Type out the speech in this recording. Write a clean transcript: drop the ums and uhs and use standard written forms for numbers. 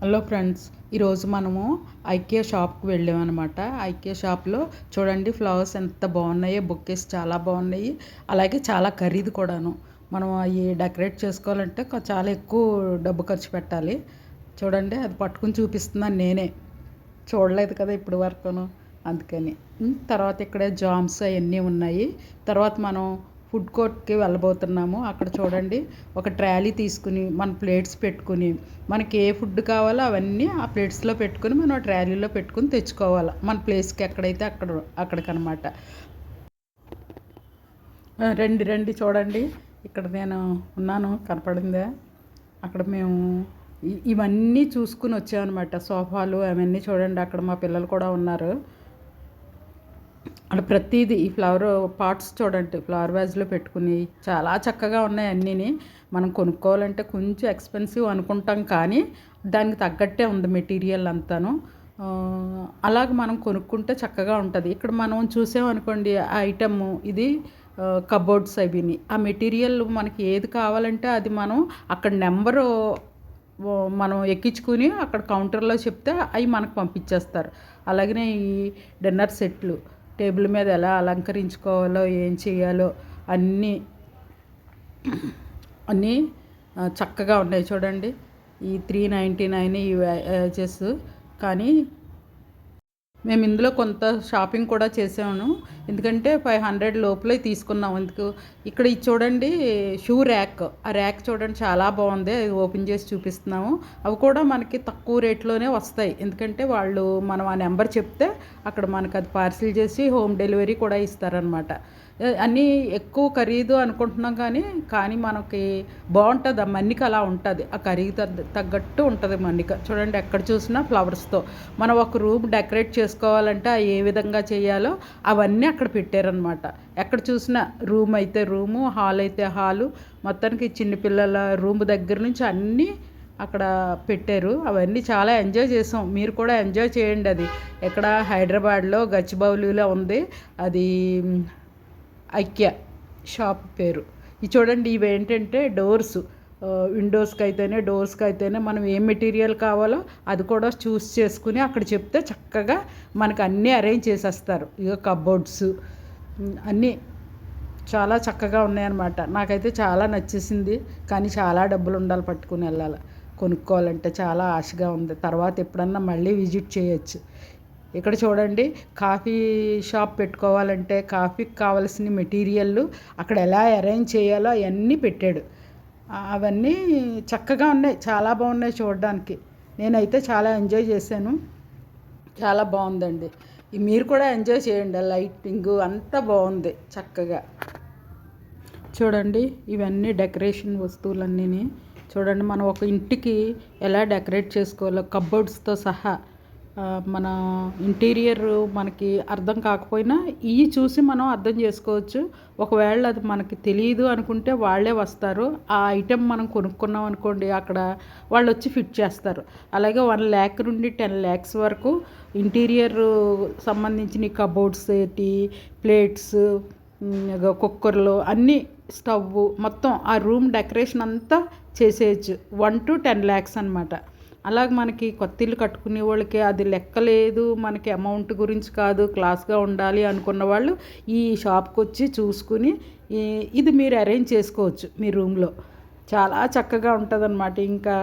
Hello friends, ఈరోజు మనము IKEA షాప్కి వెళ్ళామన్నమాట. ఐకియా షాప్లో చూడండి ఫ్లవర్స్ ఎంత బాగున్నాయో, బొకేస్ చాలా బాగున్నాయి. అలాగే చాలా ఖరీదు కూడాను. మనం అవి డెకరేట్ చేసుకోవాలంటే చాలా ఎక్కువ డబ్బు ఖర్చు పెట్టాలి. చూడండి, అది పట్టుకుని చూపిస్తున్నాను నేనే. చూడలేదు కదా ఇప్పుడు వరకును, అందుకని. తర్వాత ఇక్కడ జామ్స్ అవన్నీ ఉన్నాయి. తర్వాత మనం ఫుడ్ కోర్ట్కి వెళ్ళబోతున్నాము. అక్కడ చూడండి, ఒక ట్రాలీ తీసుకుని మన ప్లేట్స్ పెట్టుకుని మనకి ఏ ఫుడ్ కావాలో అవన్నీ ఆ ప్లేట్స్లో పెట్టుకుని మనం ట్రాలీలో పెట్టుకుని తెచ్చుకోవాలి మన ప్లేస్కి ఎక్కడైతే అక్కడికనమాట. రండి రండి చూడండి, ఇక్కడ నేను ఉన్నాను, కనపడిందే. అక్కడ మేము ఇవన్నీ చూసుకుని వచ్చామన్నమాట. సోఫాలు అవన్నీ చూడండి, అక్కడ మా పిల్లలు కూడా ఉన్నారు. అక్కడ ప్రతిదీ ఈ ఫ్లవర్ పాట్స్ చూడండి, ఫ్లవర్ వ్యాజ్లో పెట్టుకుని చాలా చక్కగా ఉన్నాయి అన్నీని. మనం కొనుక్కోవాలంటే కొంచెం ఎక్స్పెన్సివ్ అనుకుంటాం, కానీ దానికి తగ్గట్టే ఉంది మెటీరియల్ అంతాను. అలాగ మనం కొనుక్కుంటే చక్కగా ఉంటుంది. ఇక్కడ మనం చూసామనుకోండి, ఆ ఐటమ్ ఇది కబోర్డ్స్ అవిని, ఆ మెటీరియల్ మనకి ఏది కావాలంటే అది మనం అక్కడ నెంబరు మనం ఎక్కించుకుని అక్కడ కౌంటర్లో చెప్తే అవి మనకు పంపించేస్తారు. అలాగనే ఈ డిన్నర్ సెట్లు టేబుల్ మీద ఎలా అలంకరించుకోవాలో, ఏం చేయాలో అన్నీ అన్నీ చక్కగా ఉన్నాయి చూడండి. ఈ 399 ఈ వ్యాజెస్. కానీ మేము ఇందులో కొంత షాపింగ్ కూడా చేసాము, ఎందుకంటే 500 లోపలే తీసుకున్నాం. ఎందుకు ఇక్కడ ఇది చూడండి, షూ ర్యాక్. ఆ ర్యాక్ చూడండి చాలా బాగుంది, అది ఓపెన్ చేసి చూపిస్తున్నాము. అవి కూడా మనకి తక్కువ రేట్లోనే వస్తాయి, ఎందుకంటే వాళ్ళు మనం ఆ నెంబర్ చెప్తే అక్కడ మనకు అది పార్సిల్ చేసి హోమ్ డెలివరీ కూడా ఇస్తారనమాట. అన్నీ ఎక్కువ ఖరీదు అనుకుంటున్నాం, కానీ మనకి బాగుంటుంది. ఆ మన్నిక అలా ఉంటుంది, ఆ ఖరీదు తగ్గట్టు ఉంటుంది మన్నిక. చూడండి, ఎక్కడ చూసినా ఫ్లవర్స్తో మనం ఒక రూమ్ డెకరేట్ చేసుకోవాలంటే ఏ విధంగా చేయాలో అవన్నీ అక్కడ పెట్టారనమాట. ఎక్కడ చూసినా రూమ్ అయితే రూము, హాల్ అయితే హాలు, మొత్తానికి చిన్నపిల్లల రూమ్ దగ్గర నుంచి అన్నీ అక్కడ పెట్టారు. అవన్నీ చాలా ఎంజాయ్ చేసాం. మీరు కూడా ఎంజాయ్ చేయండి. అది ఎక్కడ హైదరాబాద్లో గచ్చిబౌలిలో ఉంది, అది ఐకియా షాప్ పేరు. ఇది చూడండి, ఇవి ఏంటంటే డోర్స్, డోర్స్కి అయితేనే మనం ఏం మెటీరియల్ కావాలో అది కూడా చూస్ చేసుకుని అక్కడ చెప్తే చక్కగా మనకు అన్నీ అరేంజ్ చేసేస్తారు. ఇక కబోర్డ్స్ అన్నీ చాలా చక్కగా ఉన్నాయన్నమాట. నాకైతే చాలా నచ్చేసింది, కానీ చాలా డబ్బులు ఉండాలి పట్టుకుని వెళ్ళాలి. కొనుక్కోవాలంటే చాలా ఆశగా ఉంది. తర్వాత ఎప్పుడన్నా మళ్ళీ విజిట్ చేయొచ్చు. ఇక్కడ చూడండి, కాఫీ షాప్ పెట్టుకోవాలంటే కాఫీకి కావాల్సిన మెటీరియల్ అక్కడ ఎలా అరేంజ్ చేయాలో అవన్నీ పెట్టాడు. అవన్నీ చక్కగా ఉన్నాయి, చాలా బాగున్నాయి చూడడానికి. నేనైతే చాలా ఎంజాయ్ చేశాను, చాలా బాగుందండి. మీరు కూడా ఎంజాయ్ చేయండి. లైటింగ్ అంతా బాగుంది చక్కగా. చూడండి, ఇవన్నీ డెకరేషన్ వస్తువులన్నీ చూడండి. మనం ఒక ఇంటికి ఎలా డెకరేట్ చేసుకోవాలో కబోర్డ్స్తో సహా. మన ఇంటీరియర్ మనకి అర్థం కాకపోయినా ఇవి చూసి మనం అర్థం చేసుకోవచ్చు. ఒకవేళ అది మనకి తెలియదు అనుకుంటే వాళ్ళే వస్తారు. ఆ ఐటెం మనం కొనుక్కున్నాం అనుకోండి, అక్కడ వాళ్ళు వచ్చి ఫిట్ చేస్తారు. అలాగే 1 lakh నుండి 10 lakhs వరకు ఇంటీరియర్ సంబంధించిన కబోర్డ్స్ ఏంటి, ప్లేట్స్, కుక్కర్లు అన్నీ, స్టవ్ మొత్తం ఆ రూమ్ డెకరేషన్ అంతా చేసేయచ్చు. 1 to 10 lakhs అనమాట. అలాగ మనకి కొత్త ఇల్లు కట్టుకునే వాళ్ళకి అది లెక్కలేదు, మనకి అమౌంట్ గురించి కాదు, క్లాస్గా ఉండాలి అనుకున్న వాళ్ళు ఈ షాప్కి వచ్చి చూసుకుని ఇది మీరు అరేంజ్ చేసుకోవచ్చు మీ రూమ్లో. చాలా చక్కగా ఉంటుంది అన్నమాట. ఇంకా